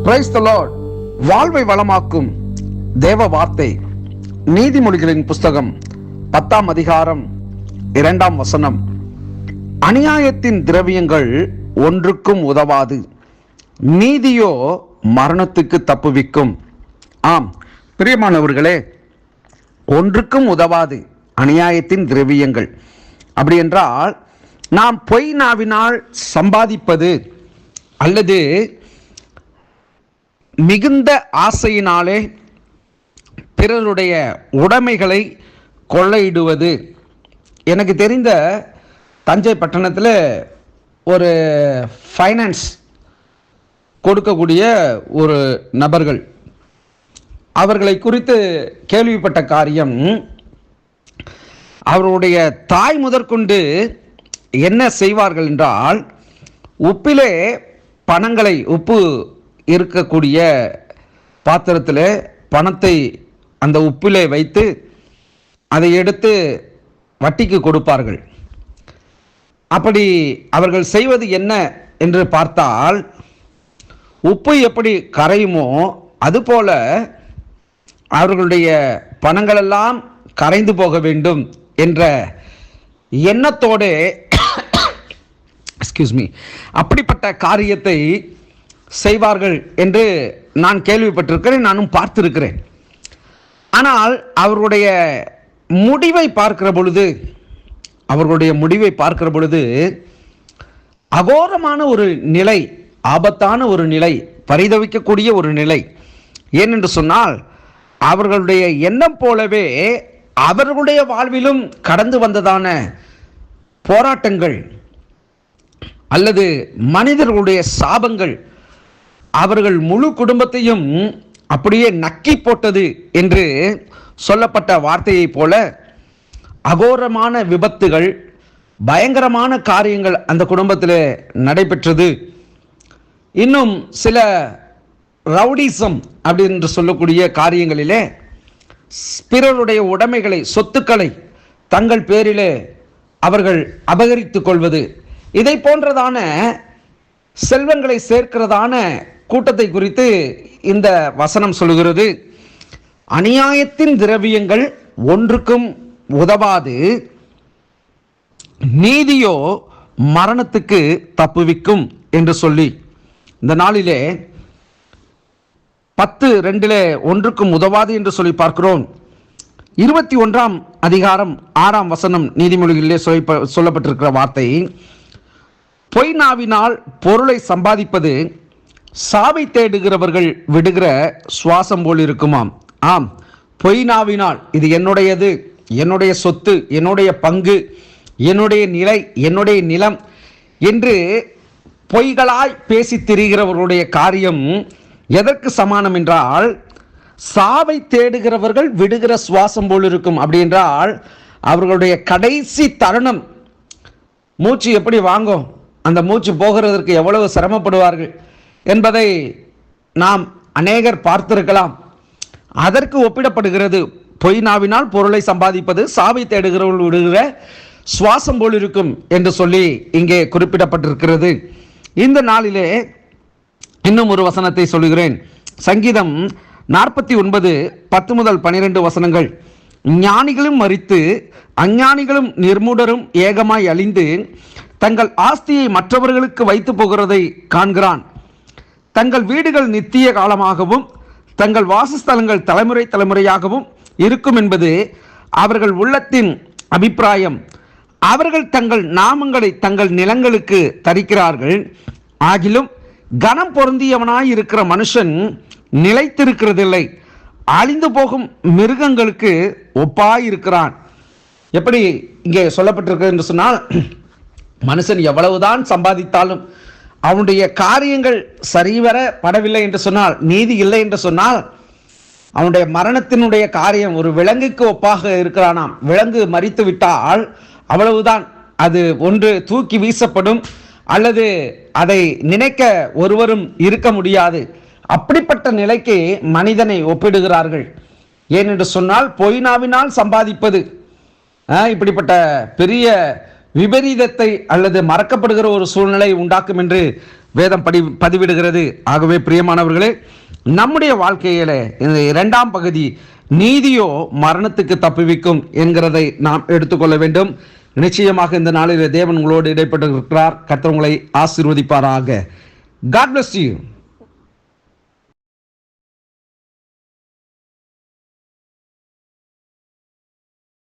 Praise the Lord. வாழ்வை வளமாக்கும் தேவ வார்த்தை நீதிமொழிகளின் புஸ்தகம் 10ஆம் அதிகாரம் 2ஆம் வசனம். அநியாயத்தின் திரவியங்கள் ஒன்றுக்கும் உதவாது, நீதியோ மரணத்துக்கு தப்புவிக்கும். ஆம் பிரியமானவர்களே, ஒன்றுக்கும் உதவாது அநியாயத்தின் திரவியங்கள். அப்படி என்றால் நாம் பொய் நாவினால் சம்பாதிப்பது அல்லது மிகுந்த ஆசையினாலே பிறருடைய உடைமைகளை கொள்ளையிடுவது. எனக்கு தெரிந்த தஞ்சை பட்டணத்தில் ஒரு ஃபைனான்ஸ் கொடுக்கக்கூடிய ஒரு நபர்கள், அவர்களை குறித்து கேள்விப்பட்ட காரியம், அவருடைய தாய் முதற்கொண்டு என்ன செய்வார்கள் என்றால், உப்பிலே பணங்களை, உப்பு இருக்கக்கூடிய பாத்திரத்தில் பணத்தை அந்த உப்பிலே வைத்து அதை எடுத்து வட்டிக்கு கொடுப்பார்கள். அப்படி அவர்கள் செய்வது என்ன என்று பார்த்தால், உப்பு எப்படி கரையுமோ அதுபோல அவர்களுடைய பணங்களெல்லாம் கரைந்து போக வேண்டும் என்ற எண்ணத்தோடு அப்படிப்பட்ட காரியத்தை செய்வார்கள் என்று நான் கேள்விப்பட்டிருக்கிறேன், நானும் பார்த்திருக்கிறேன். ஆனால் அவர்களுடைய முடிவை பார்க்கிற பொழுது அகோரமான ஒரு நிலை, ஆபத்தான ஒரு நிலை, பரிதவிக்கக்கூடிய ஒரு நிலை. ஏனென்று சொன்னால், அவர்களுடைய எண்ணம் போலவே அவர்களுடைய வாழ்விலும் கடந்து வந்ததான போராட்டங்கள் அல்லது மனிதர்களுடைய சாபங்கள் அவர்கள் முழு குடும்பத்தையும் அப்படியே நக்கி போட்டது என்று சொல்லப்பட்ட வார்த்தையை போல அகோரமான விபத்துகள், பயங்கரமான காரியங்கள் அந்த குடும்பத்தில் நடைபெற்றது. இன்னும் சில ரவுடிசம் அப்படின்னு சொல்லக்கூடிய காரியங்களிலே பிறருடைய உடைமைகளை, சொத்துக்களை தங்கள் பேரிலே அவர்கள் அபகரித்துக் கொள்வது, இதை போன்றதான செல்வங்களை சேர்க்கிறதான கூட்டத்தை குறித்து இந்த வசனம் சொல்லுகிறது. அநியாயத்தின் திரவியங்கள் ஒன்றுக்கும் உதவாது, நீதியோ மரணத்துக்கு தப்புவிக்கும் என்று சொல்லி, இந்த நாளிலே 10:2 ஒன்றுக்கும் உதவாது என்று சொல்லி பார்க்கிறோம். 21ஆம் அதிகாரம் 6ஆம் வசனம் நீதிமொழிகளிலே சொல்லப்பட்டிருக்கிற வார்த்தை, பொய் நாவினால் பொருளை சம்பாதிப்பது சாவை தேடுகிறவர்கள் விடுகிற சுவாசம் போல் இருக்குமாம். ஆம், பொய் நாவினால் இது என்னுடையது, என்னுடைய சொத்து, என்னுடைய பங்கு, என்னுடைய நிலை, என்னுடைய நிலம் என்று பொய்களாய் பேசி திரிகிறவர்களுடைய காரியம் எதற்கு சமானம் என்றால், சாவை தேடுகிறவர்கள் விடுகிற சுவாசம் போல் இருக்கும். அப்படி என்றால் அவர்களுடைய கடைசி தருணம், மூச்சு எப்படி வாங்கும், அந்த மூச்சு போகிறதற்கு எவ்வளவு சிரமப்படுவார்கள் என்பதை நாம் அநேகர் பார்த்திருக்கலாம். அதற்கு ஒப்பிடப்படுகிறது. பொய் நாவினால் பொருளை சம்பாதிப்பது சாவை தேடுகிறவர்கள் விடுகிற சுவாசம் போல் இருக்கும் என்று சொல்லி இங்கே குறிப்பிடப்பட்டிருக்கிறது. இந்த நாளிலே இன்னும் ஒரு வசனத்தை சொல்லுகிறேன். சங்கீதம் 49:10 முதல் 12 வசனங்கள். ஞானிகளும் மரித்து அஞ்ஞானிகளும் நிர்மூடரும் ஏகமாய் அழிந்து தங்கள் ஆஸ்தியை மற்றவர்களுக்கு வைத்து போகிறதை காண்கிறான். தங்கள் வீடுகள் நித்திய காலமாகவும் தங்கள் வாசஸ்தலங்கள் தலைமுறை தலைமுறையாகவும் இருக்கும் என்பது அவர்கள் உள்ளத்தின் அபிப்பிராயம். அவர்கள் தங்கள் நாமங்களை தங்கள் நிலங்களுக்கு தரிக்கிறார்கள். ஆகிலும் கனம் பொருந்தியவனாய் இருக்கிற மனுஷன் நிலைத்திருக்கிறதில்லை, அழிந்து போகும் மிருகங்களுக்கு ஒப்பாயிருக்கிறான். எப்படி இங்கே சொல்லப்பட்டிருக்கிறது என்று சொன்னால், மனுஷன் எவ்வளவுதான் சம்பாதித்தாலும் அவனுடைய காரியங்கள் சரிவர படவில்லை என்று சொன்னால், நீதி இல்லை என்று சொன்னால், அவனுடைய மரணத்தினுடைய காரியம் ஒரு விலங்குக்கு ஒப்பாக இருக்கிறானாம். விலங்கு மரித்து விட்டால் அவ்வளவுதான், அது ஒன்று தூக்கி வீசப்படும் அல்லது அதை நினைக்க ஒருவரும் இருக்க முடியாது. அப்படிப்பட்ட நிலைக்கு மனிதனை ஒப்பிடுகிறார்கள். ஏனென்று சொன்னால், பொய் நாவினால் சம்பாதிப்பது இப்படிப்பட்ட பெரிய விபரீதத்தை அல்லது மறக்கப்படுகிற ஒரு சூழ்நிலை உண்டாக்கும் என்று வேதம் பதிவிடுகிறது. ஆகவே பிரியமானவர்களே, நம்முடைய வாழ்க்கையில இந்த இரண்டாம் பகுதி நீதியோ மரணத்துக்கு தப்புவிக்கும் என்கிறதை நாம் எடுத்துக்கொள்ள வேண்டும். நிச்சயமாக இந்த நாளில் தேவன் உங்களோடு இடைப்பட்டு இருக்கிறார். கர்த்தர் உங்களை ஆசீர்வதிப்பாராக. God bless you.